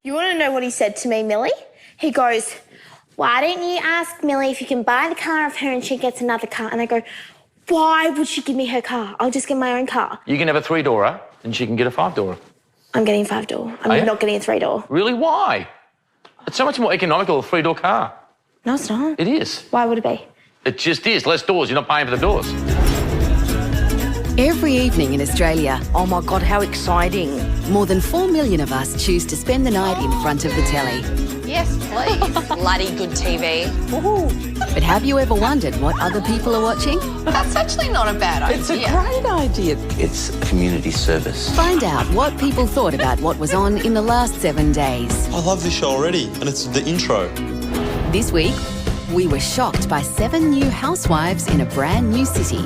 You want to know what he said to me, Millie? He goes, why don't you ask Millie if you can buy the car of her and she gets another car? And I go, why would she give me her car? I'll just get my own car. You can have a 3-doorer and she can get a 5-doorer. I'm getting a 5-door. I'm not getting a 3-door. Really? Why? It's so much more economical, a 3-door car. No, it's not. It is. Why would it be? It just is. Less doors. You're not paying for the doors. Every evening in Australia, Oh, my God, how exciting. more than 4 million of us choose to spend the night in front of the telly. Yes, please. Bloody good TV. But have you ever wondered what other people are watching? That's actually not a bad idea. It's a great idea. It's a community service. Find out what people thought about what was on in the last 7 days. I love this show already, and it's the intro. This week, we were shocked by 7 new housewives in a brand new city.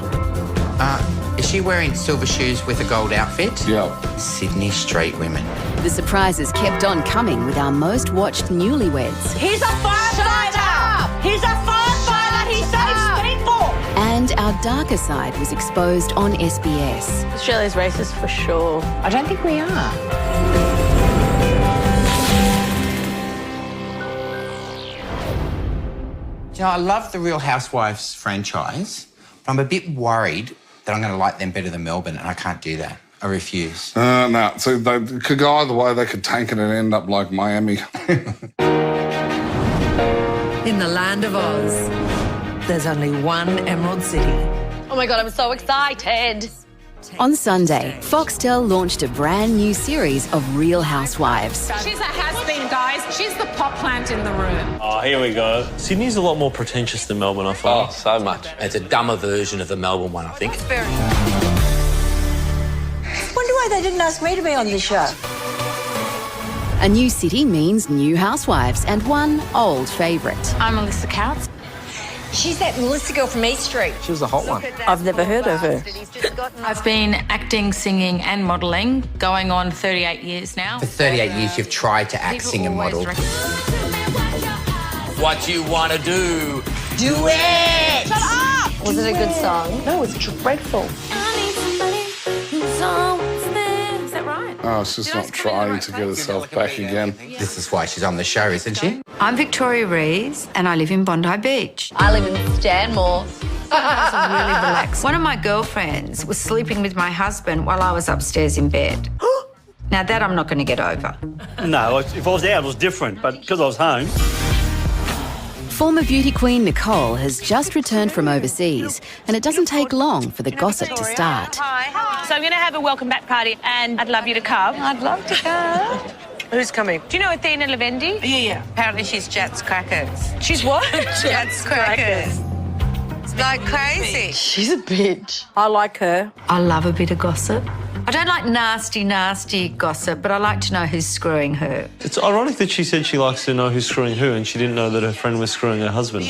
Is she wearing silver shoes with a gold outfit? Yeah. Sydney street women. The surprises kept on coming with our most watched newlyweds. He's a firefighter! He's a firefighter! He saves people! And our darker side was exposed on SBS. Australia's racist for sure. I don't think we are. You know, I love the Real Housewives franchise, but I'm a bit worried that I'm going to like them better than Melbourne, and I can't do that. I refuse. No. So they could go either way. They could tank it and end up like Miami. In the land of Oz, there's only one Emerald City. Oh my God, I'm so excited. On Sunday, Foxtel launched a brand new series of Real Housewives. She's a has-been, guys. She's the pot plant in the room. Oh, here we go. Sydney's a lot more pretentious than Melbourne, I find. Oh, so much. It's a dumber version of the Melbourne one, I think. Wonder why they didn't ask me to be on this show. A new city means new housewives and one old favourite. I'm Melissa Couts. She's that Melissa girl from East Street. She was a hot one. I've never heard of her. I've been acting, singing and modelling going on 38 years now. For 38 years, you've tried to act, sing and model. What you want to do? Do it! Shut up! Was it a good song? No, it's dreadful. Is that right? Oh, it's just not trying to get herself back again. This is why she's on the show, isn't she? I'm Victoria Rees and I live in Bondi Beach. I live in Stanmore. I'm really relaxed. One of my girlfriends was sleeping with my husband while I was upstairs in bed. Now that I'm not going to get over. No, if I was out, it was different, but because I was home. Former beauty queen Nicole has just returned from overseas, and it doesn't take long for the gossip to start. Hi. So I'm going to have a welcome back party, and I'd love you to come. I'd love to go. Who's coming? Do you know Athena Lavendi? Yeah. Apparently she's Jat's Crackers. She's what? Jat's Crackers. It's like crazy. She's a bitch. I like her. I love a bit of gossip. I don't like nasty gossip, but I like to know who's screwing her. It's ironic that she said she likes to know who's screwing who and she didn't know that her friend was screwing her husband.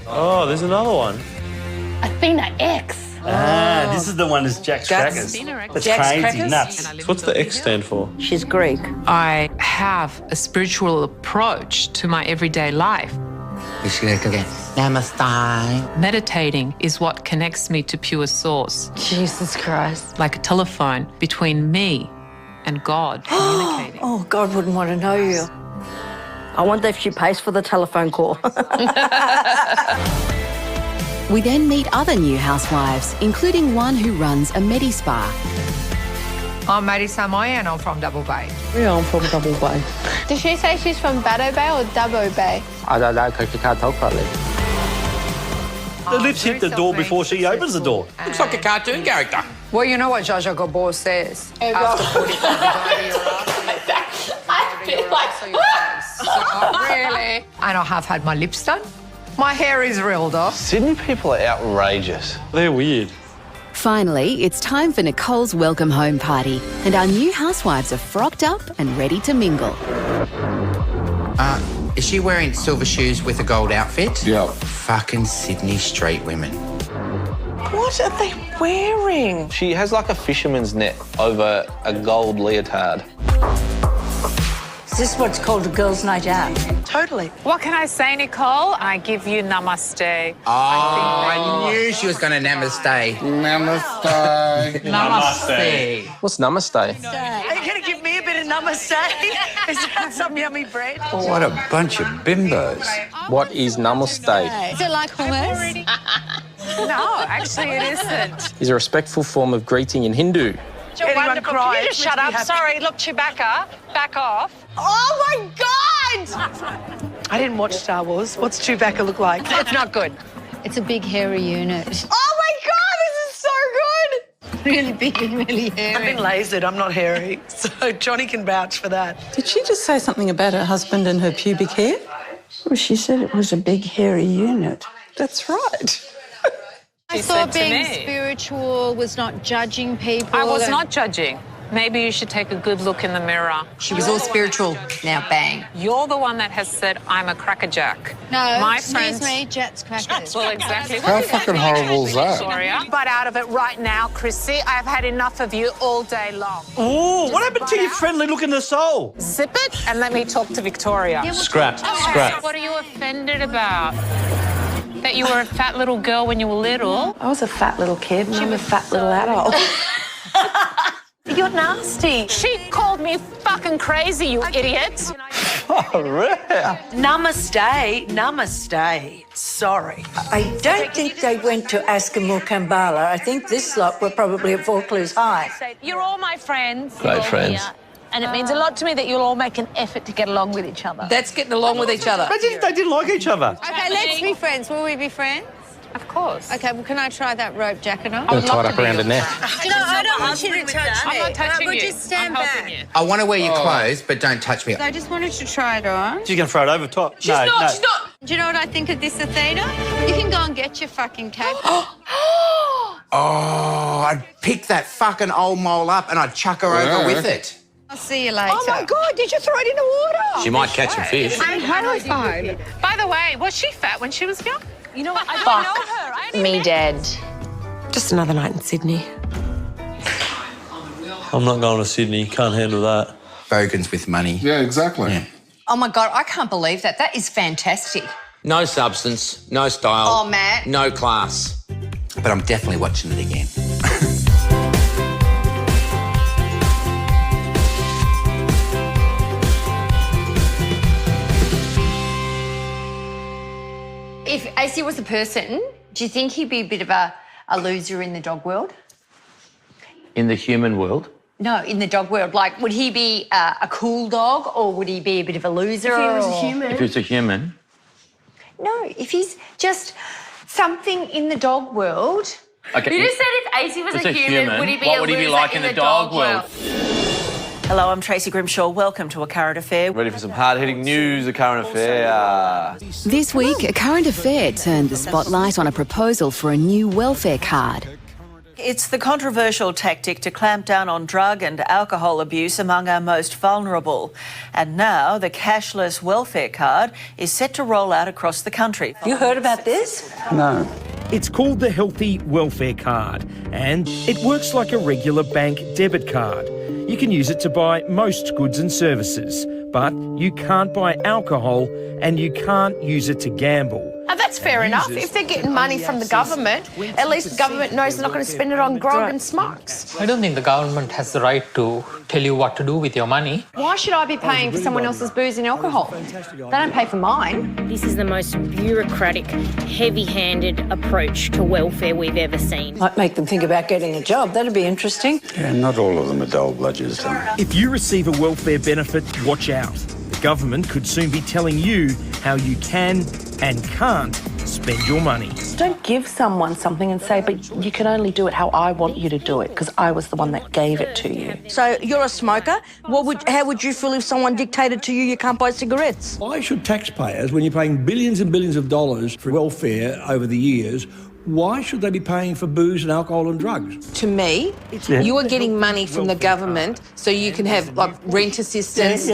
Oh, there's another one. Athena X. Ah, this is the one that's Jack's Crackers. That's Jack's crazy, Crackers? nuts. So what's the X stand for? She's Greek. I have a spiritual approach to my everyday life. She's going to go, namaste. Meditating is what connects me to pure source, Jesus Christ. like a telephone between me and God communicating. Oh, God wouldn't want to know you. I wonder if she pays for the telephone call. We then meet other new housewives, including one who runs a medi-spa. I'm Maddie Samoy and I'm from Double Bay. Yeah, I'm from Double Bay. Did she say she's from Baddo Bay or Dubbo Bay? I don't know because she can't talk properly. The lips hit the door before she opens the door. Looks like a cartoon character. Well, you know what Zsa Zsa Gabor says. After 45, I feel like... really? And I have had my lips done. My hair is reeled off. Sydney people are outrageous. They're weird. Finally, it's time for Nicole's welcome home party, and our new housewives are frocked up and ready to mingle. Is she wearing silver shoes with a gold outfit? Yeah. Fucking Sydney street women. What are they wearing? She has like a fisherman's net over a gold leotard. Is this what's called a girls' night out? Totally. What can I say, Nicole? I give you namaste. Oh, I knew she was going to namaste. Namaste. Namaste. What's namaste? Are you going to give me a bit of namaste? Is that some yummy bread? What a bunch of bimbos. What is namaste? Is it like hummus? No, actually it isn't. Is a respectful form of greeting in Hindu. Anyone cry? You just shut up. Sorry, look, Chewbacca, back off. Oh my God! I didn't watch Star Wars. What's Chewbacca look like? It's not good. It's a big hairy unit. Oh my God, this is so good! Really big and really hairy. I've been lasered, I'm not hairy, so Johnny can vouch for that. Did she just say something about her husband and her pubic hair? Well, she said it was a big hairy unit. That's right. I thought being spiritual was not judging people. I was not judging. Maybe you should take a good look in the mirror. She was all spiritual. Now bang. You're the one that has said I'm a crackerjack. No, my excuse friends. me, Jets crackers. Well, exactly. How fucking horrible is that? Victoria. But out of it right now, Chrissy. I've had enough of you all day long. Oh, what happened to your friendly look in the soul? Zip it and let me talk to Victoria. Scrap. What are you offended about? That you were a fat little girl when you were little? I was a fat little kid and I'm a fat little adult. You're nasty. She called me fucking crazy, you idiot. Oh, rare. Namaste, namaste. Sorry. I don't think they went to Askamur Kambala. I think this lot were probably at Vaucluse High. You're all my friends. Great friends. And it means a lot to me that you'll all make an effort to get along with each other. That's getting along with each other. They didn't like each other. Okay, let's be friends. Will we be friends? Of course. Okay, well, can I try that rope jacket on? Tied up around the neck. No, I don't want you to touch me. I'm not touching We'll you. just stand I'm helping back. you. I want to wear your clothes, but don't touch me. I just wanted to try it on. She's going to throw it over top. She's not. Do you know what I think of this, Athena? You can go and get your fucking cape. Oh, I'd pick that fucking old mole up and I'd chuck her over with it. I'll see you later. Oh my God, did you throw it in the water? She might catch some fish. I'm horrified. By the way, was she fat when she was young? You know what? I don't know her. I only Me met dead. Just another night in Sydney. I'm not going to Sydney. Can't handle that. Bogans with money. Yeah, exactly. Yeah. Oh my God, I can't believe that. That is fantastic. No substance, no style. Oh, Matt. No class. But I'm definitely watching it again. If AC was a person, do you think he'd be a bit of a loser in the dog world? In the human world? No, in the dog world. Like, would he be a cool dog or would he be a bit of a loser? If he was a human. If it's a human. No, if he's just something in the dog world. Okay. You just said if AC was It's a human, would he be what a would he be loser like in the dog world? Hello, I'm Tracy Grimshaw. Welcome to A Current Affair. Ready for some hard-hitting news, A Current Affair. This week, A Current Affair turned the spotlight on a proposal for a new welfare card. It's the controversial tactic to clamp down on drug and alcohol abuse among our most vulnerable. And now the cashless welfare card is set to roll out across the country. You heard about this? No. It's called the Healthy Welfare Card, and it works like a regular bank debit card. You can use it to buy most goods and services, but you can't buy alcohol and you can't use it to gamble. That's fair enough. If they're getting money from the government, at least the government knows they're not going to spend it on grog and smokes. I don't think the government has the right to tell you what to do with your money. Why should I be paying for someone else's booze and alcohol? They don't pay for mine. This is the most bureaucratic, heavy-handed approach to welfare we've ever seen. Might make them think about getting a job. That'd be interesting. Yeah, not all of them are dull bludgers. If you receive a welfare benefit, watch out. The government could soon be telling you how you can and can't spend your money. Don't give someone something and say, but you can only do it how I want you to do it, because I was the one that gave it to you. So you're a smoker. How would you feel if someone dictated to you can't buy cigarettes? Why should taxpayers, when you're paying billions and billions of dollars for welfare over the years, why should they be paying for booze and alcohol and drugs? To me, you are getting money from the government so you can have like rent assistance,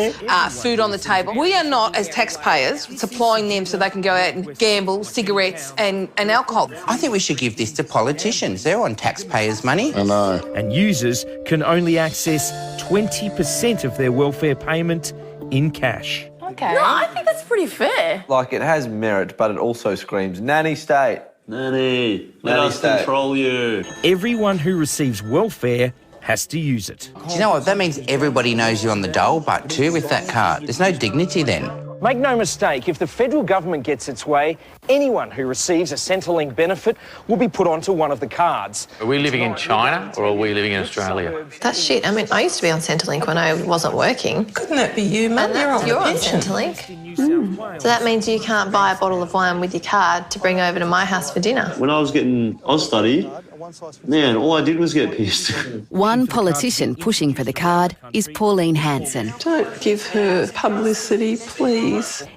food on the table. We are not, as taxpayers, supplying them so they can go out and gamble, cigarettes and alcohol. I think we should give this to politicians. They're on taxpayers' money. I know. And users can only access 20% of their welfare payment in cash. Okay. No, I think that's pretty fair. Like, it has merit, but it also screams nanny state. Nanny. Let us control you. Everyone who receives welfare has to use it. Do you know what? That means everybody knows you're on the dole butt too with that card. There's no dignity then. Make no mistake, if the federal government gets its way, anyone who receives a Centrelink benefit will be put onto one of the cards. Are we living in China or are we living in Australia? That's shit. I mean, I used to be on Centrelink when I wasn't working. Couldn't that be you, Mum? You're on Centrelink. So that means you can't buy a bottle of wine with your card to bring over to my house for dinner. When I was getting Austudy, man, all I did was get pissed. One politician pushing for the card is Pauline Hanson. Don't give her publicity, please.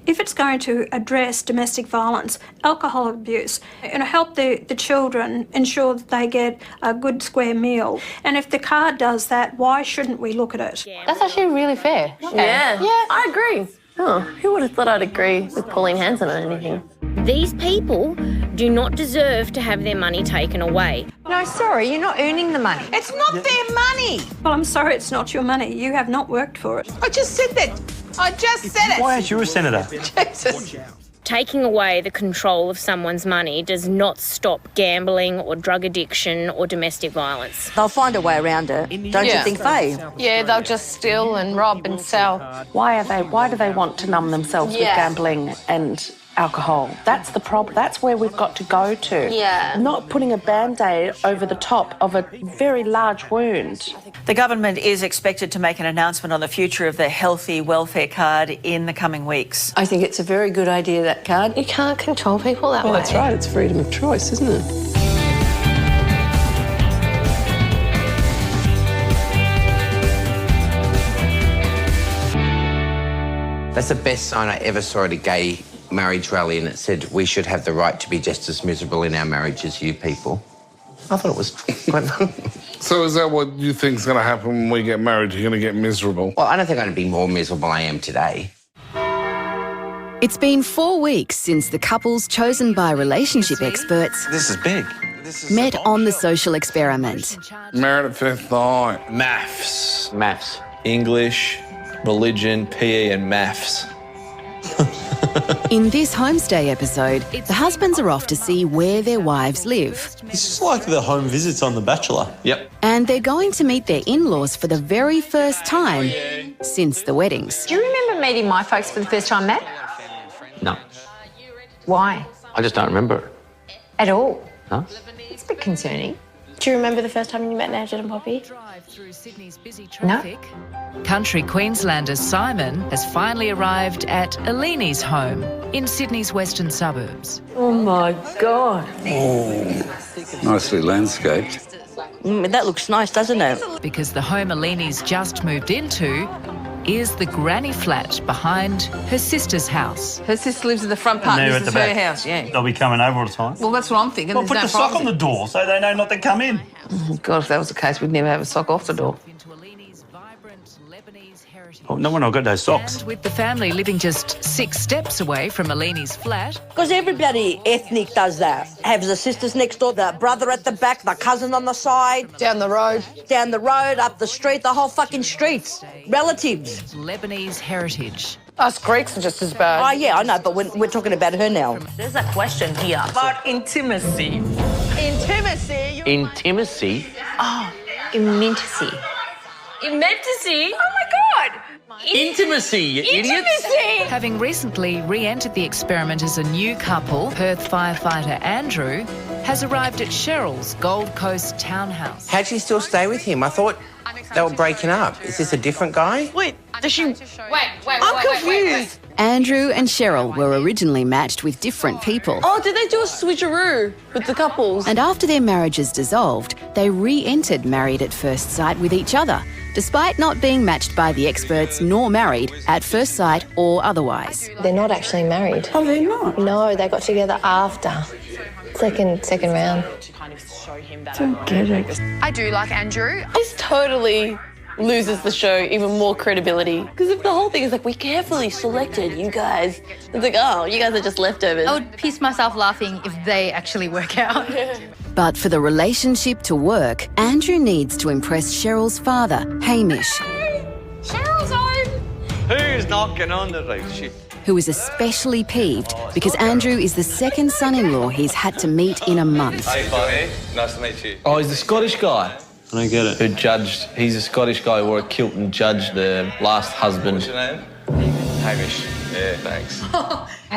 If it's going to address domestic violence, alcohol abuse, help the children ensure that they get a good square meal, and if the card does that, why shouldn't we look at it? That's actually really fair. Okay. Yeah, I agree. Oh, who would have thought I'd agree with Pauline Hanson on anything? These people do not deserve to have their money taken away. No, sorry, you're not earning the money. It's not their money. Well, I'm sorry, it's not your money. You have not worked for it. I just said that. I just said it. Why aren't you a senator? Jesus. Taking away the control of someone's money does not stop gambling or drug addiction or domestic violence. They'll find a way around it. Don't you think, Faye? Yeah, they'll just steal and rob and sell. Why do they want to numb themselves with gambling and alcohol? That's the problem. That's where we've got to go to. Yeah. Not putting a Band-Aid over the top of a very large wound. The government is expected to make an announcement on the future of the healthy welfare card in the coming weeks. I think it's a very good idea, that card. You can't control people that way. Well, that's right. It's freedom of choice, isn't it? That's the best sign I ever saw at a gay marriage rally, and it said we should have the right to be just as miserable in our marriage as you people. I thought it was quite fun. So is that what you think is going to happen when we get married? You're going to get miserable? Well, I don't think I'm going to be more miserable than I am today. It's been 4 weeks since the couples chosen by relationship experts This is big. met on the social experiment. Married at first sight. Maths. Maths. English, religion, PE and maths. In this homestay episode, the husbands are off to see where their wives live. This is like the home visits on The Bachelor. Yep. And they're going to meet their in-laws for the very first time since the weddings. Do you remember meeting my folks for the first time, Matt? No. Why? I just don't remember. At all? No? It's a bit concerning. Do you remember the first time you met Nigel and Poppy? No. Country Queenslander Simon has finally arrived at Eleni's home in Sydney's western suburbs. Oh, my God. Oh, nicely landscaped. That looks nice, doesn't it? Because the home Eleni's just moved into is the granny flat behind her sister's house. Her sister lives in the front part. And they're This at is the her back. house, yeah. They'll be coming over all the time. Well, that's what I'm thinking. Well, There's put no the sock privacy. on the door so they know not to come in. Oh, God, if that was the case, we'd never have a sock off the door. Oh, no one got those socks. And with the family living just 6 steps away from Eleni's flat, Because everybody ethnic does that. Has the sisters next door, the brother at the back, the cousin on the side. Down the road. Down the road, up the street, the whole fucking streets. Relatives. Lebanese heritage. Us Greeks are just as bad. Oh, yeah, I know, but we're talking about her now. There's a question here. About intimacy. Intimacy? Intimacy? Oh, immency. Immency? Oh, my God. Intimacy, you idiots! Having recently re-entered the experiment as a new couple, Perth firefighter Andrew has arrived at Cheryl's Gold Coast townhouse. How'd she still stay with him? I thought they were breaking up. Is this a different guy? Wait, does she... I'm confused. Andrew and Cheryl were originally matched with different people. Oh, did they do a switcheroo with the couples? And after their marriages dissolved, they re-entered Married at First Sight with each other, despite not being matched by the experts nor married at first sight or otherwise. They're not actually married. Oh, they're not? No, they got together after. Second round. Don't get it. I do like Andrew. This totally loses the show even more credibility. Because if the whole thing is like, we carefully selected you guys, it's like, oh, you guys are just leftovers. I would piss myself laughing if they actually work out. But for the relationship to work, Andrew needs to impress Cheryl's father, Hamish, Cheryl's home. Who's knocking on the right shit? who is especially peeved because Andrew is the second son-in-law he's had to meet in a month. Hey, buddy. Nice to meet you. Oh, he's the Scottish guy. I don't get it. Who judged, he's a Scottish guy who wore a kilt and judged the last husband. What's your name? Hamish. Yeah, thanks.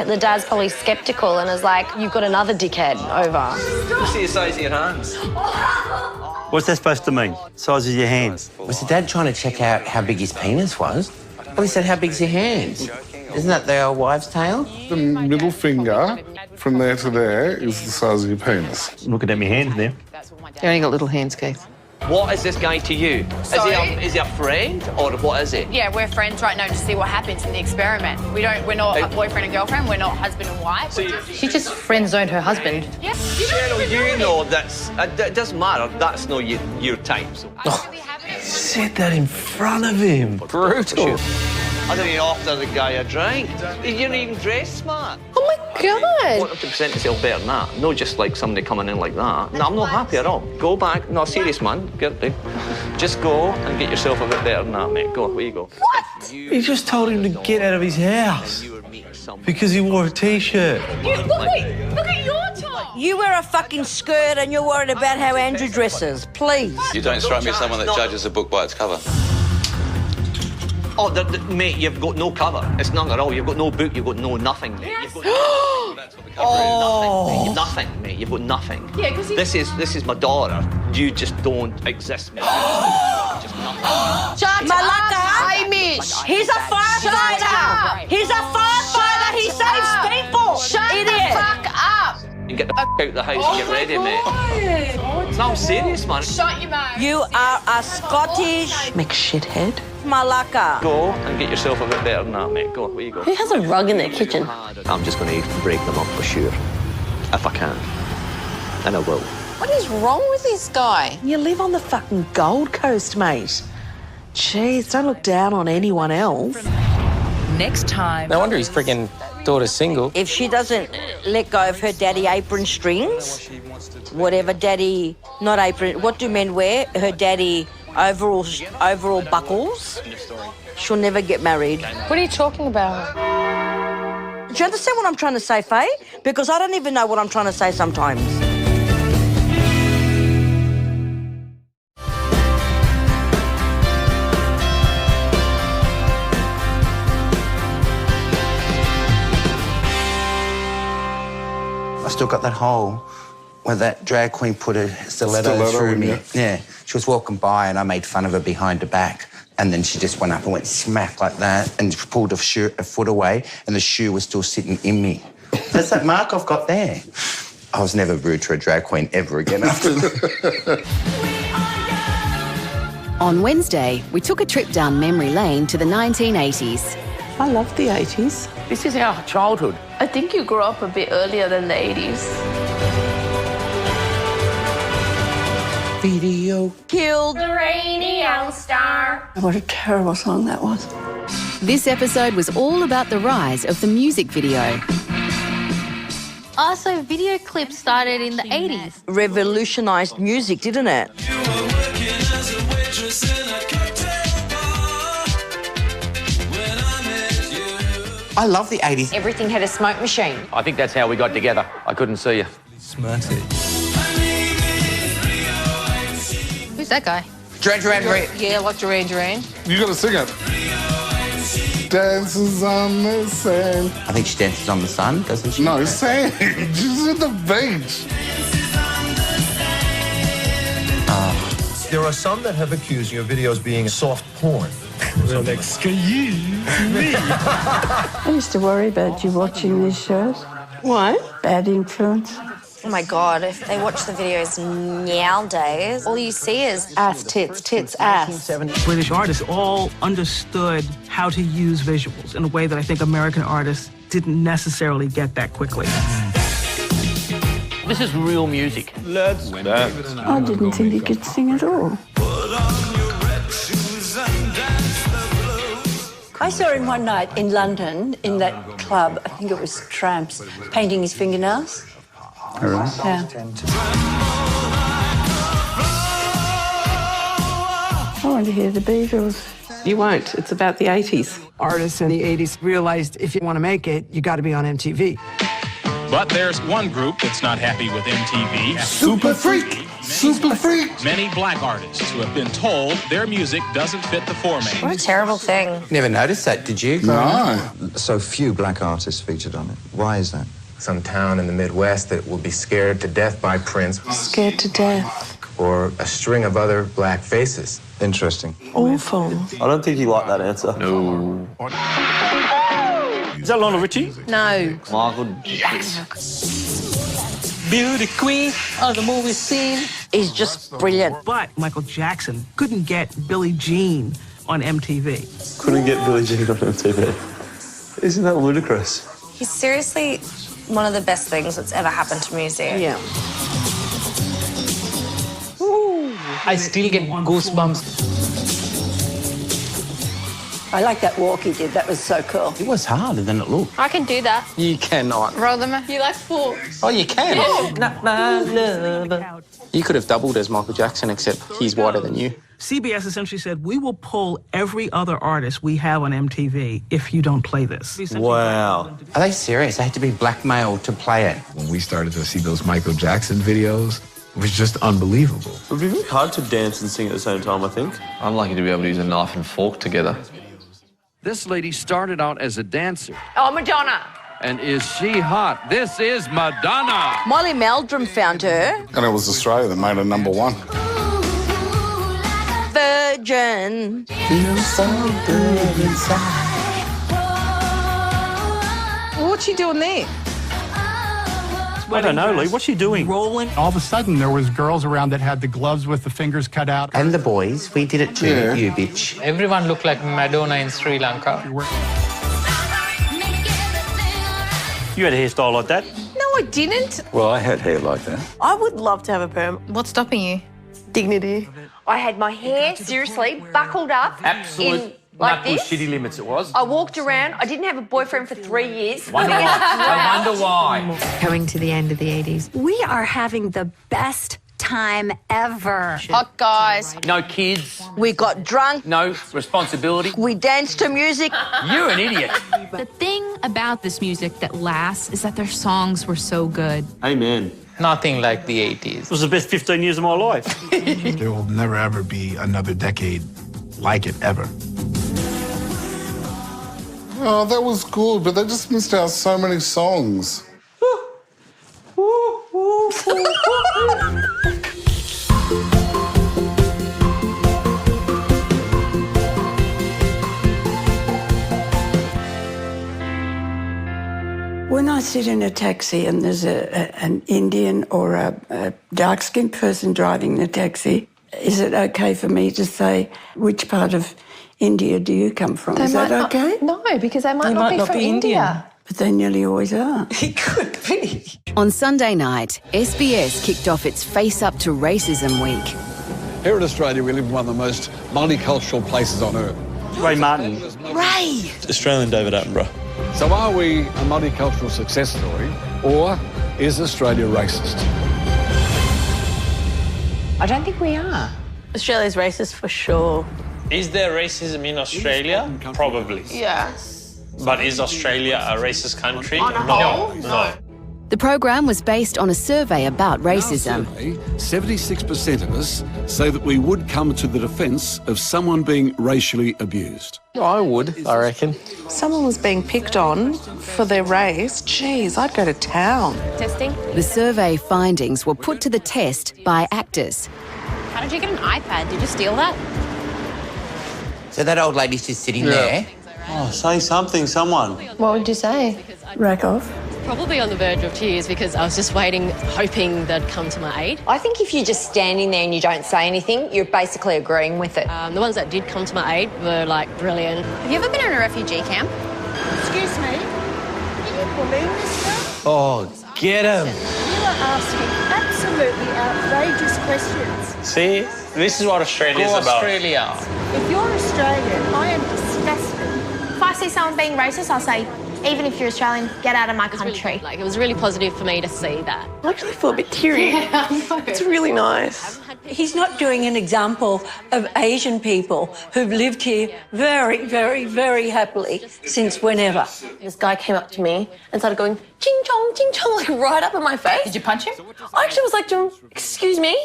The dad's probably sceptical and is like, you've got another dickhead over. You see the size of your hands. What's that supposed to mean? Size of your hands? Was the dad trying to check out how big his penis was? Well, he said, how big's your hands? Isn't that the old wives' tale? The middle finger, from there to there, is the size of your penis. Looking at my hands now. You only got little hands, Keith. What is this guy to you? Is he a friend or what is it? Yeah, we're friends right now to see what happens in the experiment. We're not a boyfriend and girlfriend, we're not husband and wife. She just friend-zoned her husband. Yeah. Cheryl, you know that's... It doesn't matter. That's not your type. So. Said that in front of him. Brutal. I don't even offer the guy a drink. You didn't even dress smart. Oh my God. Want him to present himself better than that. Not just like somebody coming in like that. No, I'm not happy at all. Go back. No, serious, man. Just go and get yourself a bit better than that, mate. Go, where you go. What? He just told him to get out of his house because he wore a T-shirt. Look at your top. You wear a fucking skirt and you're worried about how Andrew dresses. Please. You don't strike me as someone that judges a book by its cover. Oh, mate, you've got no cover. It's none at all. You've got no book. You've got no nothing, mate. Yes. You've got nothing, mate. You've got nothing. Yeah, because this is my daughter. You just don't exist, mate. Just nothing. Shut Malaka! Hamish! He's a firefighter! He's a firefighter! He saves people! Shut Idiot. the fuck up! You get the out of the house and get ready, mate. No, I'm serious, man. Shut your mouth. You are a Scottish Make shithead. Malaka. Go and get yourself a bit better than that, mate. Go, where you go. Who has a rug in their kitchen? I'm just going to break them up for sure. If I can. And I will. What is wrong with this guy? You live on the fucking Gold Coast, mate. Jeez, don't look down on anyone else. Next time... No wonder his freaking daughter's single. If she doesn't let go of her daddy apron strings, whatever daddy, not apron, what do men wear? Her daddy overall buckles, she'll never get married. What are you talking about? Do you understand what I'm trying to say, Faye? Because I don't even know what I'm trying to say sometimes. I still got that hole where that drag queen put a stiletto through me. Yeah. She was walking by and I made fun of her behind her back. And then she just went up and went smack like that and pulled a foot away and the shoe was still sitting in me. That's that mark I've got there. I was never rude to a drag queen ever again after that. On Wednesday, we took a trip down memory lane to the 1980s. I love the 80s. This is our childhood. I think you grew up a bit earlier than the 80s. Video killed the radio star. What a terrible song that was. This episode was all about the rise of the music video. Also, video clips started in the 80s. Revolutionised music, didn't it? I love the 80s. Everything had a smoke machine. I think that's how we got together. I couldn't see you. Smarty. Who's that guy? Duran Duran. Yeah, like Duran Duran. You got to sing it. Dances on the sand. I think she dances on the sun, doesn't she? No, sand. She's at the beach. There are some that have accused your videos being soft porn. Well, excuse me. I used to worry about you watching these shows. Why? Bad influence. Oh my God, if they watch the videos nowadays, all you see is Ass, tits, tits, ass. British artists all understood how to use visuals in a way that I think American artists didn't necessarily get that quickly. This is real music. Let's dance. I didn't think you could sing at all. I saw him one night in London in that club, I think it was Tramps, painting his fingernails. All right. Yeah. I want to hear the Beatles. You won't. It's about the 80s. Artists in the 80s realized if you want to make it, you got to be on MTV. But there's one group that's not happy with MTV. Super freak. Super freak. Many black artists who have been told their music doesn't fit the format. What a terrible thing. Never noticed that, did you? No. So few black artists featured on it. Why is that? Some town in the Midwest that will be scared to death by Prince. Scared to death. Or a string of other black faces. Interesting. Awful. I don't think you like that answer. No. Is that Lionel Richie? No. Michael Jackson. Beauty queen of the movie scene. He's just brilliant. But Michael Jackson couldn't get Billie Jean on MTV. Couldn't get Billie Jean on MTV. Isn't that ludicrous? He's seriously one of the best things that's ever happened to music. Yeah. I still get goosebumps. I like that walk he did. That was so cool. It was harder than it looked. I can do that. You cannot. Roll them. You like 4. Oh, you can. Yeah. Not my lover. You could have doubled as Michael Jackson, except he's whiter than you. CBS essentially said, we will pull every other artist we have on MTV if you don't play this. Wow. Are they serious? They had to be blackmailed to play it. When we started to see those Michael Jackson videos, it was just unbelievable. It would be really hard to dance and sing at the same time, I think. I'm lucky to be able to use a knife and fork together. This lady started out as a dancer. Oh, Madonna. And is she hot? This is Madonna. Molly Meldrum found her. And it was Australia that made her #1. Virgin. Feels so good inside. What's she doing there? I don't know, Lee. What's she doing? Rolling. All of a sudden, there was girls around that had the gloves with the fingers cut out. And the boys, we did it too, you bitch. Everyone looked like Madonna in Sri Lanka. You had a hairstyle like that? No, I didn't. Well, I had hair like that. I would love to have a perm. What's stopping you? Dignity. I had my hair, seriously, buckled up. Absolute like this. shitty limits it was. I walked around. I didn't have a boyfriend for 3 years. I wonder why. Coming to the end of the 80s. We are having the best time ever. Hot guys. No kids. We got drunk. No responsibility. We danced to music. You're an idiot. The thing about this music that lasts is that their songs were so good. Amen. Nothing like the 80s. It was the best 15 years of my life. There will never, ever be another decade like it, ever. Oh, that was good, but they just missed out so many songs. When I sit in a taxi and there's an Indian or a dark-skinned person driving the taxi, is it okay for me to say, which part of India do you come from? Is that okay? No, because they might not be from India. But they nearly always are. It could be. On Sunday night, SBS kicked off its Face Up to Racism Week. Here in Australia, we live in one of the most multicultural places on earth. Ray Martin. Ray! Australian David Attenborough. So are we a multicultural success story, or is Australia racist? I don't think we are. Australia's racist for sure. Is there racism in Australia? Probably. Yes. But is Australia a racist country? On a whole? No. The program was based on a survey about racism. 76% of us say that we would come to the defence of someone being racially abused. I would, I reckon. Someone was being picked on for their race. Geez, I'd go to town. Testing. The survey findings were put to the test by actors. How did you get an iPad? Did you steal that? So that old lady's just sitting there. Oh, say something, someone. What would you say? Rack off. Probably on the verge of tears because I was just waiting, hoping they'd come to my aid. I think if you're just standing there and you don't say anything, you're basically agreeing with it. The ones that did come to my aid were, like, brilliant. Have you ever been in a refugee camp? Excuse me, can you believe this stuff? Oh, get him. You are asking absolutely outrageous questions. See? This is what Australia's about. Australia. If you're Australian, I am disgusted. If I see someone being racist, I'll say, even if you're Australian, get out of my country. It was really positive for me to see that. I actually feel a bit teary. Yeah, I know. It's really nice. He's not doing an example of Asian people who've lived here very, very, very happily since whenever. This guy came up to me and started going, ching chong, like right up in my face. Did you punch him? I actually was like to him, excuse me,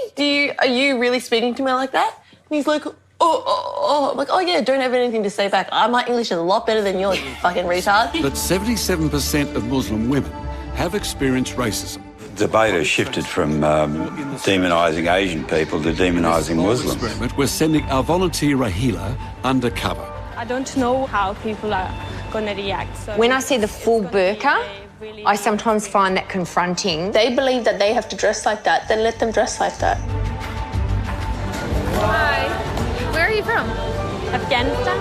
are you really speaking to me like that? And he's like, oh. I'm like, oh yeah, don't have anything to say back. My English is a lot better than yours, you fucking retard. But 77% of Muslim women have experienced racism. The debate has shifted from demonising Asian people to demonising Muslims. We're sending our volunteer Rahila undercover. I don't know how people are going to react. So When I see the full burqa, I sometimes find that confronting. They believe that they have to dress like that, then let them dress like that. Hi. Where are you from? Afghanistan.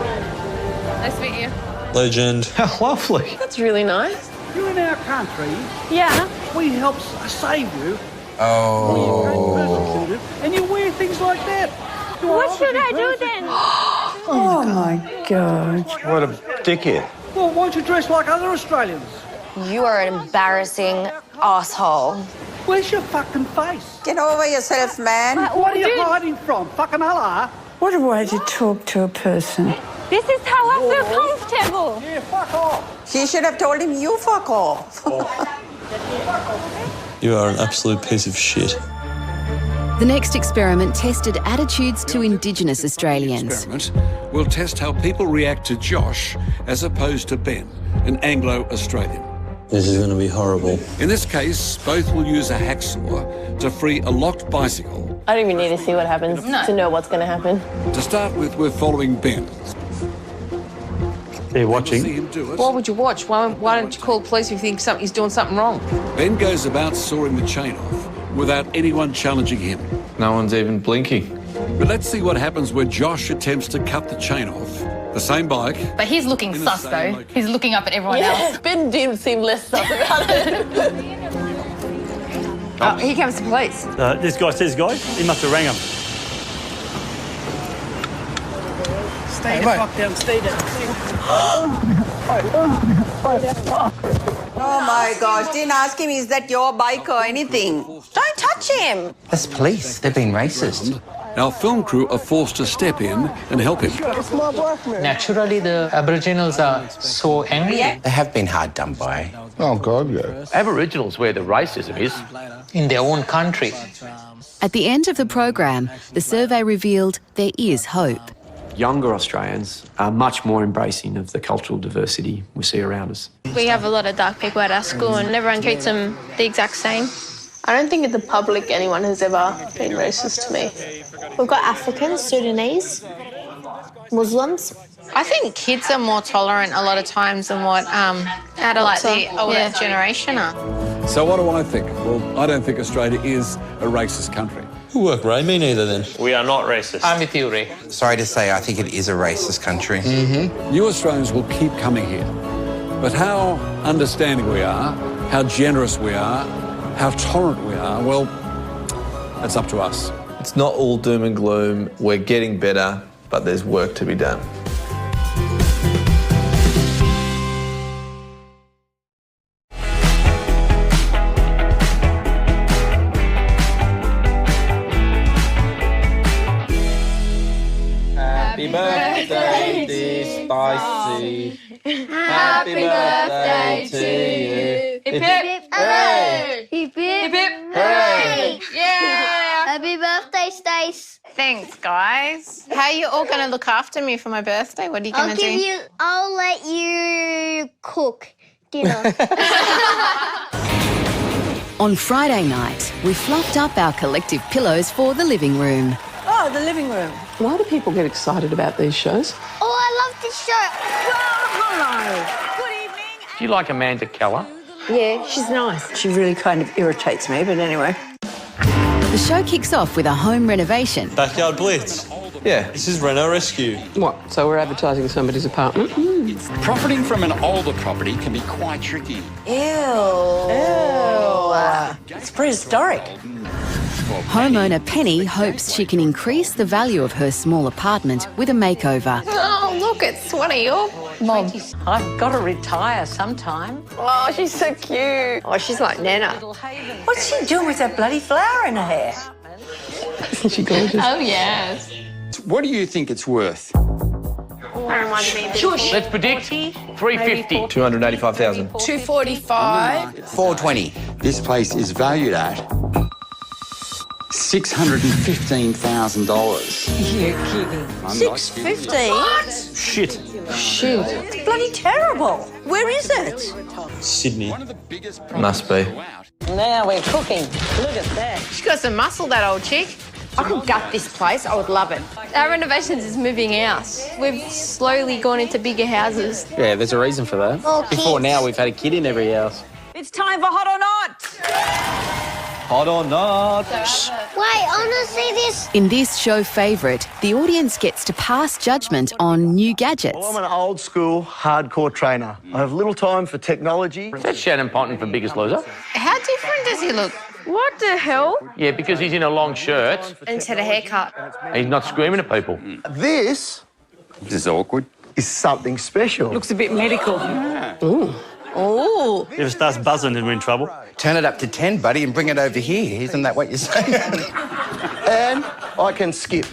Nice to meet you. Legend. How lovely. That's really nice. You're in our country. Yeah. We help save you. Oh. And you wear things like that. What should I do then? Oh, my God. What a dickhead. Well, why don't you dress like other Australians? You are an embarrassing asshole. Where's your fucking face? Get over yourself, man. What are you hiding from? Fucking Allah. What a way to talk to a person. This is how I feel comfortable. Yeah, fuck off. She should have told him, you fuck off. You are an absolute piece of shit. The next experiment tested attitudes to Indigenous Australians. Experiment will test how people react to Josh as opposed to Ben, an Anglo-Australian. This is going to be horrible. In this case, both will use a hacksaw to free a locked bicycle. I don't even need to see what happens to know what's going to happen. To start with, we're following Ben. They're watching. See him do it. Why would you watch? Why don't you call the police if you think he's doing something wrong? Ben goes about sawing the chain off without anyone challenging him. No one's even blinking. But let's see what happens when Josh attempts to cut the chain off. The same bike. But he's looking sus, though. He's looking up at everyone else. Ben did seem less sus about it. Oh, here comes the police. This guy says, guys, he must have rang him. Stay the fuck down, stay down. Oh, my gosh. Didn't ask him, is that your bike or anything? Don't touch him. That's police. They're being racist. Our film crew are forced to step in and help him. Naturally, the Aboriginals are so angry. They have been hard done by. Oh, God, yeah. Aboriginals where the racism is, in their own country. At the end of the program, the survey revealed there is hope. Younger Australians are much more embracing of the cultural diversity we see around us. We have a lot of dark people at our school and everyone treats them the exact same. I don't think in the public anyone has ever been racist to me. We've got Africans, Sudanese, Muslims. I think kids are more tolerant a lot of times than what adults Like the older generation are. So what do I think? Well, I don't think Australia is a racist country. Good work, Ray. Me neither, then. We are not racist. I'm with you, Ray. Sorry to say, I think it is a racist country. New Australians will keep coming here. But how understanding we are, how generous we are, how tolerant we are, well, that's up to us. It's not all doom and gloom. We're getting better, but there's work to be done. Happy birthday, dear Spicy. Happy birthday to you. Hip hip hooray! Hip hip hooray! Yeah! Happy birthday, Stace. Thanks, guys. How are you all going to look after me for my birthday? What are you going to do? I'll let you cook dinner. On Friday night, we fluffed up our collective pillows for the living room. Oh, the living room. Why do people get excited about these shows? Oh, I love this show. Hello. Good evening. Do you like Amanda Keller? Yeah, she's nice. She really kind of irritates me, but anyway. The show kicks off with a home renovation. Backyard Blitz. Yeah. This is Reno Rescue. What? So we're advertising somebody's apartment? Profiting from an older property can be quite tricky. Ew. It's prehistoric. Homeowner Penny hopes she can increase the value of her small apartment with a makeover. Oh, look, it's one of your mobs. I've got to retire sometime. Oh, she's so cute. Oh, she's like Nana. What's she doing with that bloody flower in her hair? Isn't she gorgeous? Oh, yes. What do you think it's worth? Let's predict 350. 285,000. 245. 420. This place is valued at $615,000. You're kidding. 650? Shit. Shit. It's bloody terrible. Where is it? Sydney. Must be. Now we're cooking. Look at that. She's got some muscle, that old chick. I could gut this place. I would love it. Our renovations is moving out. We've slowly gone into bigger houses. Yeah, there's a reason for that. Oh, Before kids. now, we've had a kid in every house. It's time for Hot or Not. Hot or not? Wait, I want to see this. In this show favourite, the audience gets to pass judgment on new gadgets. Well, I'm an old school, hardcore trainer. I have little time for technology. That's Shannon Ponton from Biggest Loser. How different does he look? What the hell? Yeah, because he's in a long shirt. And he's had a haircut. He's not screaming at people. This is awkward. Is something special. Looks a bit medical. Ooh. Oh. If it starts buzzing, then we're in trouble. Turn it up to 10, buddy, and bring it over here. Isn't that what you're saying? And I can skip.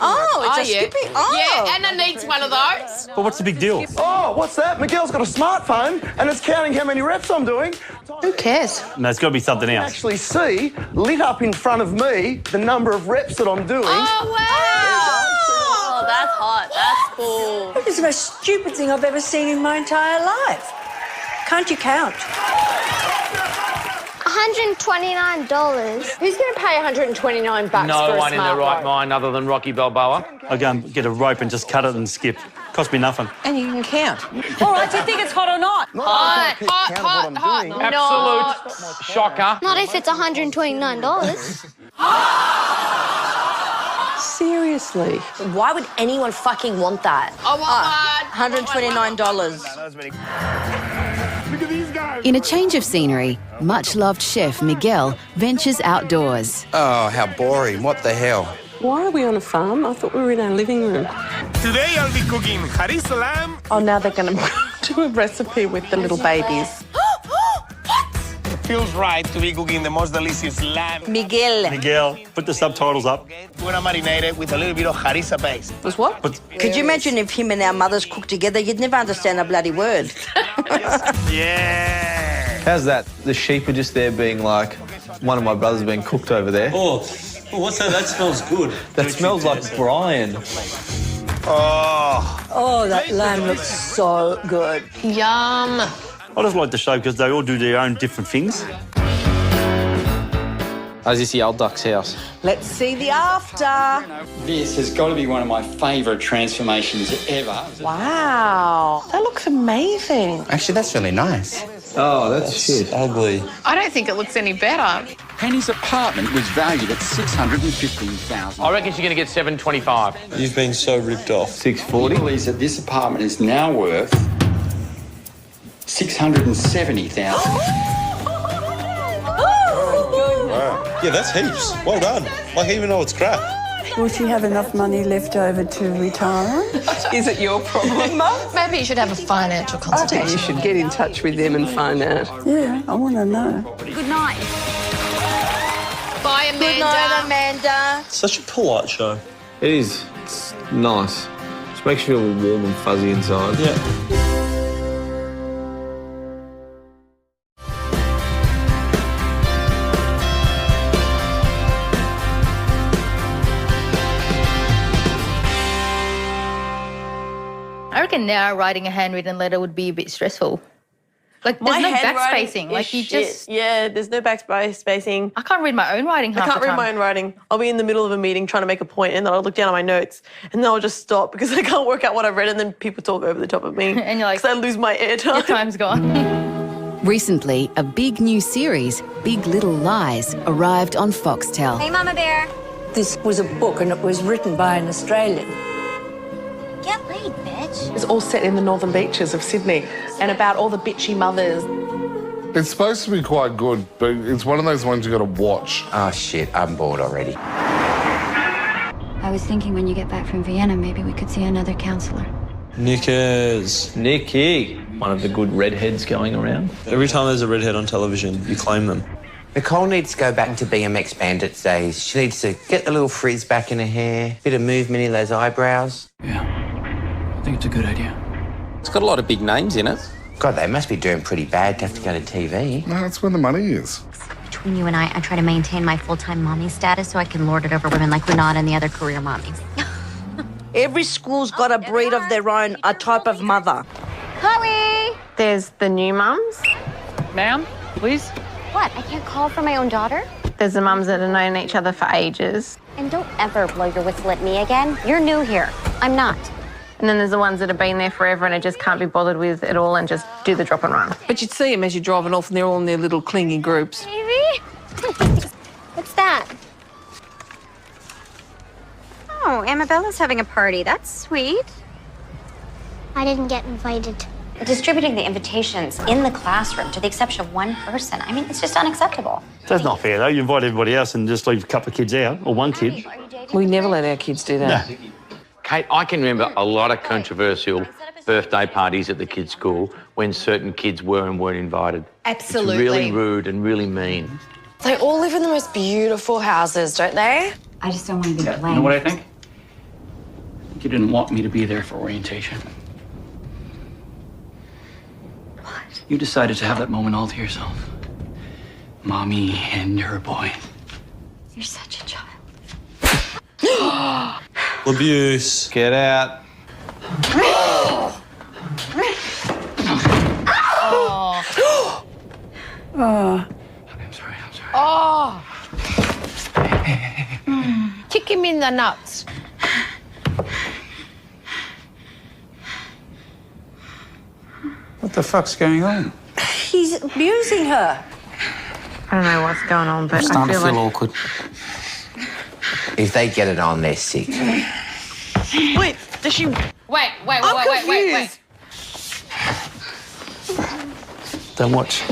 Oh, it's a skipping. Oh. Yeah, Anna needs one of those. But what's the big deal? Oh, what's that? Miguel's got a smartphone and it's counting how many reps I'm doing. Who cares? No, it's got to be something I else. actually see, lit up in front of me, the number of reps that I'm doing. Oh, wow. Oh, that's hot. That's cool. It's the most stupid thing I've ever seen in my entire life. Can't you count? $129. Who's going to pay $129 for a No one in their right rope? mind other than Rocky Balboa. I go and get a rope and just cut it and skip. Cost me nothing. And you can count. All right, do you think it's hot or not? Hot. Absolute shocker. Not if it's $129. Seriously. Why would anyone fucking want that? I want $129. In a change of scenery, much-loved chef Miguel ventures outdoors. Oh, how boring. What the hell? Why are we on a farm? I thought we were in our living room. Today I'll be cooking harissa lamb. Oh, now they're going to do a recipe with the little babies. It feels right to be cooking the most delicious lamb. Miguel, put the subtitles up. We're gonna marinate it with a little bit of harissa paste. Was what? Could you imagine if him and our mothers cooked together? You'd never understand a bloody word. Yeah. How's that? The sheep are just there being like, one of my brothers being cooked over there. Oh, what's that? That smells good. That smells like Brian. Oh, that lamb looks so good. Yum. I just like the show because they all do their own different things. Is this the old duck's house? Let's see the after. This has got to be one of my favourite transformations ever. Wow. That looks amazing. Actually, that's really nice. Oh, that's shit. Ugly. I don't think it looks any better. Penny's apartment was valued at $615,000. I reckon she's going to get $725. You've been so ripped off. $640. Believes that this apartment is now worth $670,000. Wow. Yeah, that's heaps. Well done. Like, even though it's crap. Will she have enough money left over to retire? Is it your problem, Mum? Maybe you should have a financial I think consultation. you should get in touch with them and find out. Yeah, I want to know. Good night. Bye, Amanda. Good night, Amanda. Such a polite show. It is. It's nice. Just makes you feel warm and fuzzy inside. Yeah. I reckon now writing a handwritten letter would be a bit stressful. Like, there's no backspacing. Like, you just... Yeah, there's no backspacing. I can't read my own writing half I can't the read time. my own writing. I'll be in the middle of a meeting trying to make a point and then I'll look down at my notes and then I'll just stop because I can't work out what I've read and then people talk over the top of me. And you're like... Because I lose my airtime. Your time's gone. Recently, a big new series, Big Little Lies, arrived on Foxtel. Hey, Mama Bear. This was a book and it was written by an Australian. Get laid, bitch. It's all set in the northern beaches of Sydney and about all the bitchy mothers. It's supposed to be quite good, but it's one of those ones you got to watch. Oh, shit, I'm bored already. I was thinking when you get back from Vienna, maybe we could see another counsellor. Nickers. Nicky. One of the good redheads going around. Every time there's a redhead on television, you claim them. Nicole needs to go back to BMX Bandits days. She needs to get the little frizz back in her hair, bit of movement in those eyebrows. I think it's a good idea. It's got a lot of big names in it. God, they must be doing pretty bad to have to go to TV. No, that's where the money is. Between you and I try to maintain my full-time mommy status so I can lord it over women like Renata and the other career mommies. Every school's got a breed of their own, a type of mother. Chloe! There's the new mums. Ma'am, please. What, I can't call for my own daughter? There's the mums that have known each other for ages. And don't ever blow your whistle at me again. You're new here. I'm not. And then there's the ones that have been there forever and I just can't be bothered with it all and just do the drop and run. But you'd see them as you're driving off and they're all in their little clingy groups. Baby? What's that? Oh, Amabella's having a party. That's sweet. I didn't get invited. Distributing the invitations in the classroom to the exception of one person. I mean, it's just unacceptable. That's not fair, though. You invite everybody else and just leave a couple of kids out, or one kid. We never let our kids do that. No. Kate, I can remember a lot of controversial birthday parties at the kids' school when certain kids were and weren't invited. Absolutely. It's really rude and really mean. They all live in the most beautiful houses, don't they? I just don't want to be blamed. You know what I think? You didn't want me to be there for orientation. What? You decided to have that moment all to yourself. Mommy and her boy. You're such a child. Abuse. Get out. Oh. Oh. I'm sorry. Oh. Kick him in the nuts. What the fuck's going on? He's abusing her. I don't know what's going on, but I'm starting to feel like... awkward. If they get it on, they're sick. Wait, does she... Wait. Don't watch.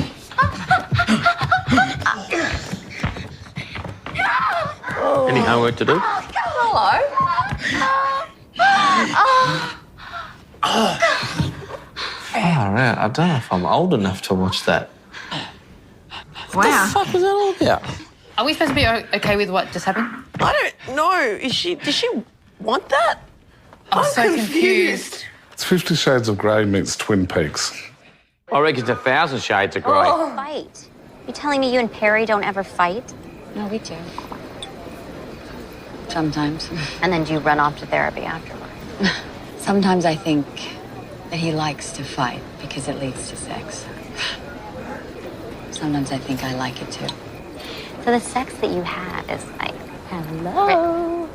Any homework to do? Hello. Far out. I don't know if I'm old enough to watch that. What the fuck was that all about? Are we supposed to be okay with what just happened? I don't know. Does she want that? I'm so confused. It's 50 Shades of Grey meets Twin Peaks. I reckon it's 1,000 shades of grey. Fight. You telling me you and Perry don't ever fight? No, we do. Sometimes. And then do you run off to therapy afterward? Sometimes I think that he likes to fight because it leads to sex. Sometimes I think I like it too. So the sex that you have is like, hello.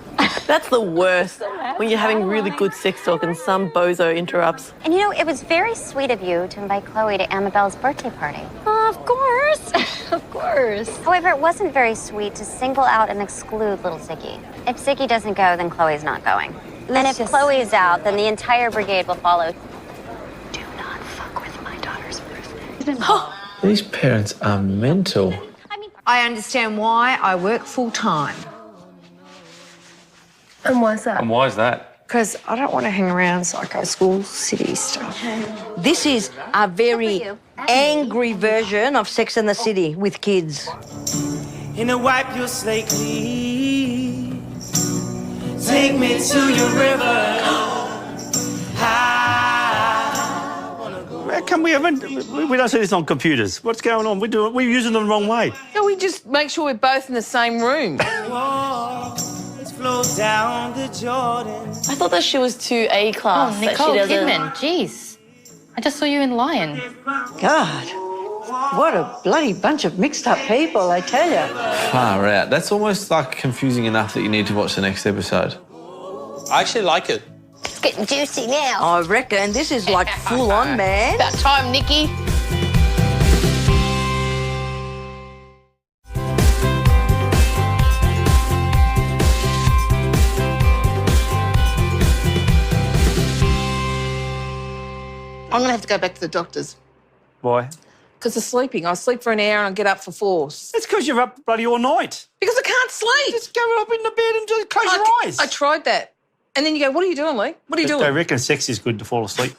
That's the worst. When you're having really good sex talk and some bozo interrupts. And you know, it was very sweet of you to invite Chloe to Amabella's birthday party. Oh, of course. Of course. However, it wasn't very sweet to single out and exclude little Ziggy. If Ziggy doesn't go, then Chloe's not going. And if Chloe's out, then the entire brigade will follow. Do not fuck with my daughter's birthday. These parents are mental. I understand why I work full-time. And why's that? And why is that? Because I don't want to hang around psycho school city stuff. This is a very angry version of Sex and the City with kids. And to wipe your slate, please. Take me to your river. How come we don't see this on computers? What's going on? We're using them the wrong way. No, we just make sure we're both in the same room. Down the Jordan. I thought that she was too A class. Oh, Nicole Kidman, jeez. I just saw you in Lion. God, what a bloody bunch of mixed up people, I tell you. Far out. That's almost like confusing enough that you need to watch the next episode. I actually like it. It's getting juicy now. I reckon this is like full on, man. About time, Nikki. I'm going to have to go back to the doctor's. Why? Because of sleeping. I sleep for an hour and I get up for 4. It's because you're up bloody all night. Because I can't sleep. Just go up in the bed and just close your eyes. I tried that. And then you go, what are you doing, Lee? What are you doing? I reckon sex is good to fall asleep.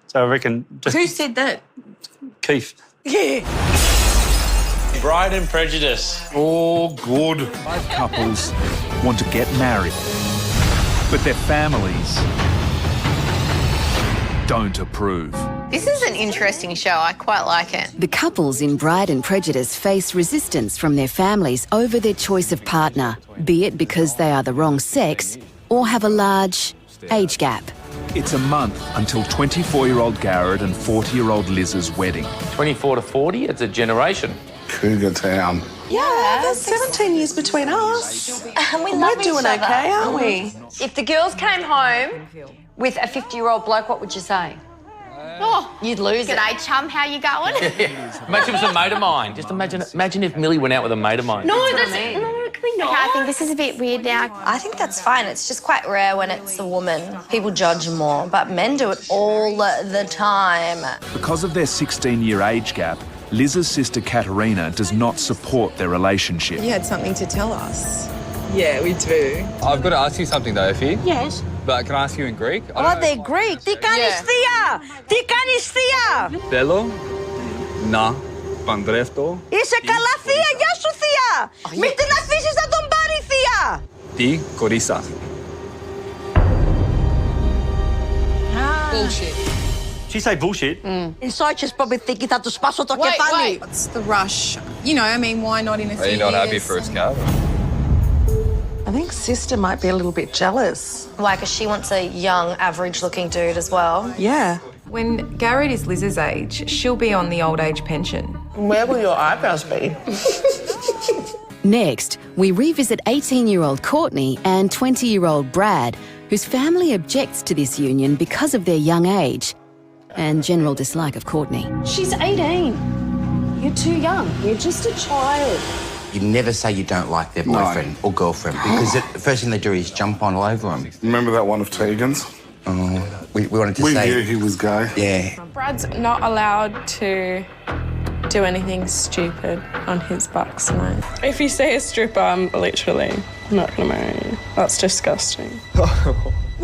So I reckon just... Who said that? Keith. Yeah. Pride and Prejudice. Oh, good. 5 couples want to get married, but their families don't approve. This is an interesting show. I quite like it. The couples in Bride and Prejudice face resistance from their families over their choice of partner, be it because they are the wrong sex or have a large age gap. It's a month until 24-year-old Garrett and 40-year-old Liz's wedding. 24 to 40, it's a generation. Cougar Town. Yeah, there's 17 years between us. And We're love each doing other. okay, aren't we? If the girls came home with a 50-year-old bloke, what would you say? Oh, You'd lose it. g'day, chum. How you going? Imagine it was a mate of mine. Just imagine if Millie went out with a mate of mine. No, can we not? Okay, I think this is a bit weird now. I think that's fine. It's just quite rare when it's a woman. People judge more, but men do it all the time. Because of their 16-year age gap, Liz's sister Katerina does not support their relationship. You had something to tell us. Yeah, we do. I've got to ask you something though, Effie. Yes. But can I ask you in Greek? Oh, they're Greek. Tikanisthia! Tikanisthia! Θέλω να παντρεύτω Είσαι καλά, θεία. Γεια σου, θεία. Μην την αφήσεις να τον πάρει, θεία. τη κορίσα. Bullshit. She say bullshit. Inside she's probably thinking θα του σπάσω το κεφάλι. What's the rush? You know, I mean, why not in a few Are you not happy years? for us, Gav? I think sister might be a little bit jealous. Why? Because she wants a young, average-looking dude as well. Yeah. When Garrett is Liz's age, she'll be on the old age pension. Where will your eyebrows be? Next, we revisit 18-year-old Courtney and 20-year-old Brad, whose family objects to this union because of their young age and general dislike of Courtney. She's 18. You're too young. You're just a child. You never say you don't like their boyfriend or girlfriend because the first thing they do is jump on all over them. Remember that one of Tegan's? Oh, we wanted to We say... knew he was gay. Yeah. Brad's not allowed to do anything stupid on his bucks, no. If you say a stripper, I'm literally not going to marry you. That's disgusting.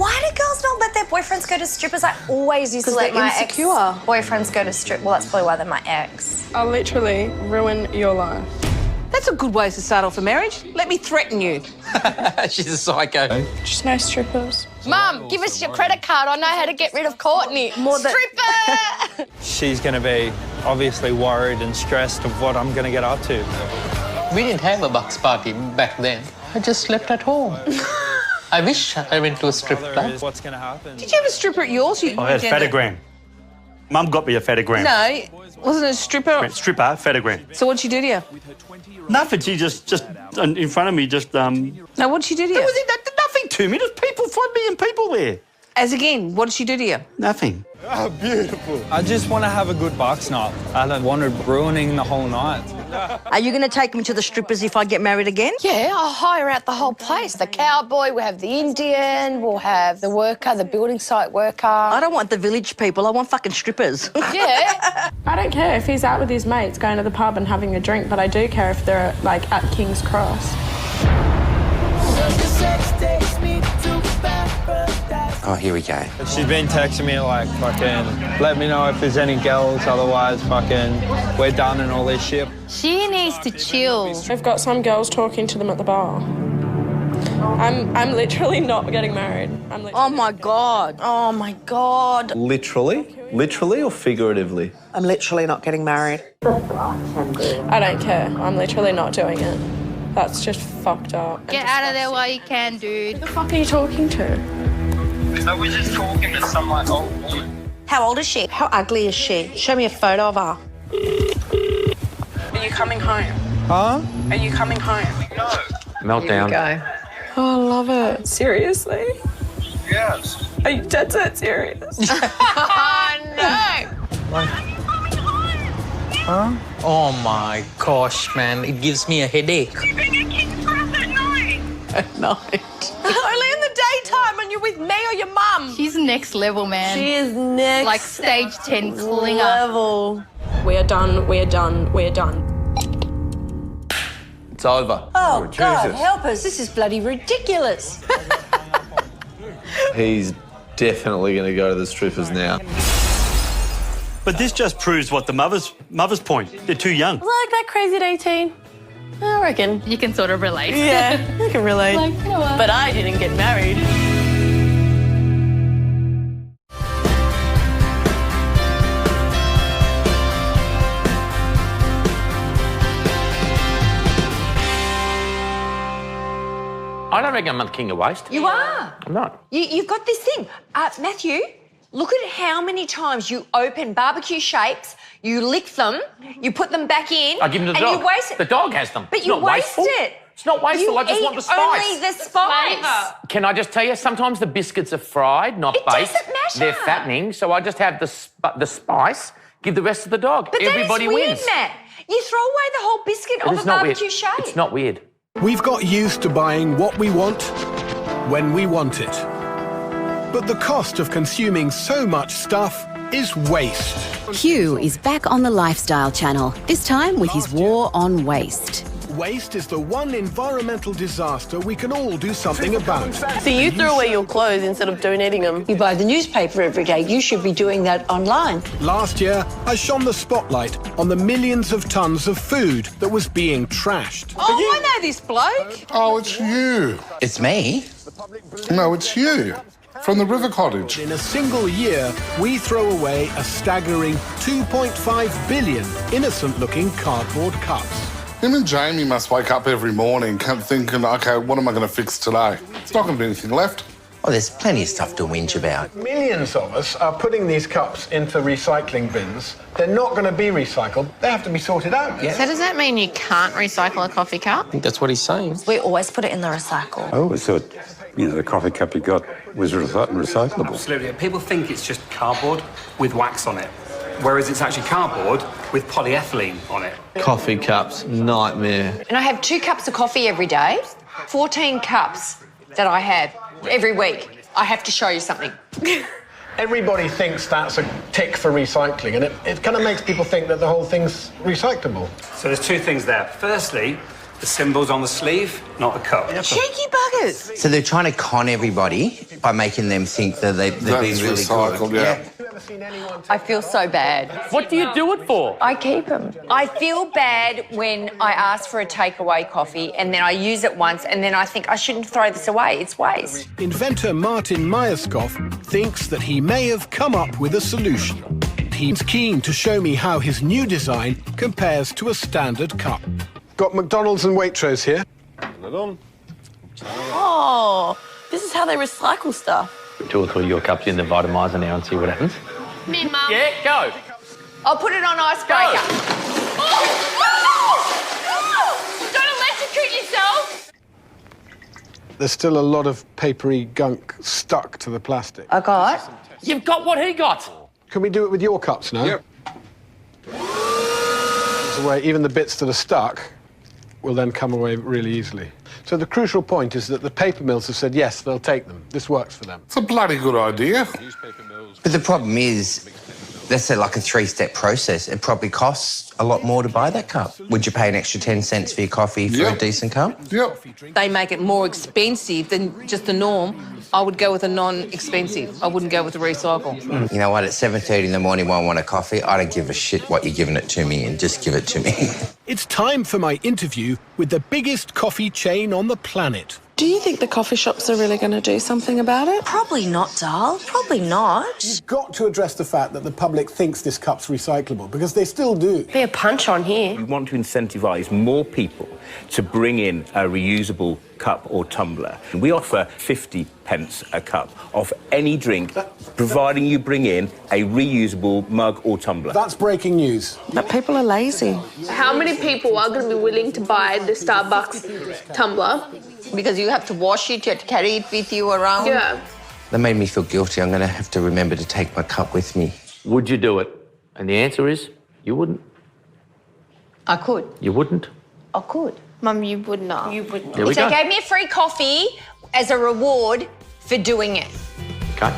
Why do girls not let their boyfriends go to strippers? I always used to let my ex-boyfriends go to strip. Well, that's probably why they're my ex. I'll literally ruin your life. That's a good way to start off a marriage. Let me threaten you. She's a psycho. Just no strippers. Mum, give us your credit card. I know how to get rid of Courtney. Stripper! She's going to be obviously worried and stressed of what I'm going to get up to. We didn't have a bucks party back then. I just slept at home. I wish I went to a strip club. What's going to happen? Did you have a stripper at yours? I had a fatagram. Mum got me a fatagram. No, wasn't it a stripper? Stripper, fatagram. So what'd she do to you? Nothing. She just in front of me, just No, what'd she do to you? There was nothing to me. There's people, 5 million people there. As again, what did she do to you? Nothing. Oh, beautiful. I just want to have a good bucks night. I don't want her ruining the whole night. Are you going to take me to the strippers if I get married again? Yeah, I'll hire out the whole place. The cowboy, we'll have the Indian, we'll have the worker, the building site worker. I don't want the village people. I want fucking strippers. Yeah. I don't care if he's out with his mates going to the pub and having a drink, but I do care if they're, like, at King's Cross. Oh, here we go. She's been texting me like, fucking, let me know if there's any girls, otherwise fucking, we're done and all this shit. She needs to chill. I've got some girls talking to them at the bar. I'm literally not getting married. Oh, my God. Oh, my God. Literally? Literally or figuratively? I'm literally not getting married. I don't care. I'm literally not doing it. That's just fucked up. Get out of there while you can, dude. Who the fuck are you talking to? So we're just talking to some like old woman. How old is she? How ugly is she? Show me a photo of her. Are you coming home? Huh? Are you coming home? No. Meltdown. Here we go. Oh, I love it. Seriously? Yes. Are you dead set serious? No! Huh? Oh my gosh, man. It gives me a headache. At night. Only in the daytime when you're with me or your mum. She's next level, man. She is next like stage 10 clinger. level. We're done, we're done, we're done. It's over. Oh, God, help us. This is bloody ridiculous. He's definitely going to go to the strippers now. But this just proves what the mother's point. They're too young. Like that crazy at 18. I reckon. You can sort of relate. Yeah, I can relate. Like, you know what? But I didn't get married. I don't reckon I'm the king of waste. You are. I'm not. You've got this thing. Matthew, look at how many times you open barbecue shapes, you lick them, you put them back in. I give them to the and dog. you waste it. The dog has them. But It's you not waste wasteful. it. It's not wasteful. I just want the spice. Only the spice. Can I just tell you, sometimes the biscuits are fried, not baked. doesn't matter. They're fattening, so I just have the spice, give the rest to the dog. But Everybody that is weird, wins. Matt. You throw away the whole biscuit off a barbecue shape. It's not weird. We've got used to buying what we want, when we want it. But the cost of consuming so much stuff is waste. Hugh is back on the Lifestyle Channel, this time with his war on waste. Waste is the one environmental disaster we can all do something about. So you threw away your clothes instead of donating them. You buy the newspaper every day. You should be doing that online. Last year, I shone the spotlight on the millions of tons of food that was being trashed. Oh, I know this bloke. Oh, it's you. It's me. No, it's you. From the River Cottage. In a single year, we throw away a staggering 2.5 billion innocent-looking cardboard cups. Him and Jamie must wake up every morning thinking, OK, what am I going to fix today? It's not going to be anything left. Oh, there's plenty of stuff to whinge about. Millions of us are putting these cups into recycling bins. They're not going to be recycled. They have to be sorted out. So does that mean you can't recycle a coffee cup? I think that's what he's saying. We always put it in the recycle. I always thought, the coffee cup you got was recyclable. Absolutely. People think it's just cardboard with wax on it, whereas it's actually cardboard with polyethylene on it. Coffee cups, nightmare. And I have 2 cups of coffee every day, 14 cups that I have every week. I have to show you something. Everybody thinks that's a tick for recycling, and it kind of makes people think that the whole thing's recyclable. So there's 2 things there. Firstly, the symbol's on the sleeve, not the cup. Cheeky buggers. So they're trying to con everybody by making them think that they're being really recycled, good. yeah. I feel so bad. What do you do it for? I keep them. I feel bad when I ask for a takeaway coffee and then I use it once and then I think I shouldn't throw this away. It's waste. Inventor Martin Myerscough thinks that he may have come up with a solution. He's keen to show me how his new design compares to a standard cup. Got McDonald's and Waitrose here. Oh, this is how they recycle stuff. 2 or 3 of your cups in the Vitamizer now and see what happens. Me, Mum. Yeah, go. I'll put it on icebreaker. Don't electrocute yourself. There's still a lot of papery gunk stuck to the plastic. I got. You've got what he got. Can we do it with your cups now? Yep. The way even the bits that are stuck will then come away really easily. So the crucial point is that the paper mills have said, yes, they'll take them. This works for them. It's a bloody good idea. But the problem is, that's like a 3-step process. It probably costs a lot more to buy that cup. Would you pay an extra 10 cents for your coffee for a decent cup? Yep. They make it more expensive than just the norm. I would go with a non-expensive. I wouldn't go with a recycle. You know what? At 7:30 in the morning when I want a coffee, I don't give a shit what you're giving it to me, and just give it to me. It's time for my interview with the biggest coffee chain on the planet. Do you think the coffee shops are really going to do something about it? Probably not, Dal. Probably not. You've got to address the fact that the public thinks this cup's recyclable, because they still do. Be a punch on here. We want to incentivise more people to bring in a reusable cup or tumbler. We offer 50 pence a cup of any drink, providing you bring in a reusable mug or tumbler. That's breaking news. But people are lazy. How many people are going to be willing to buy the Starbucks tumbler? Because you have to wash it, you have to carry it with you around. Yeah. That made me feel guilty. I'm going to have to remember to take my cup with me. Would you do it? And the answer is, you wouldn't. I could. You wouldn't. I could. Mum, you would not. You would not. There we If they go. gave me a free coffee as a reward for doing it. Okay.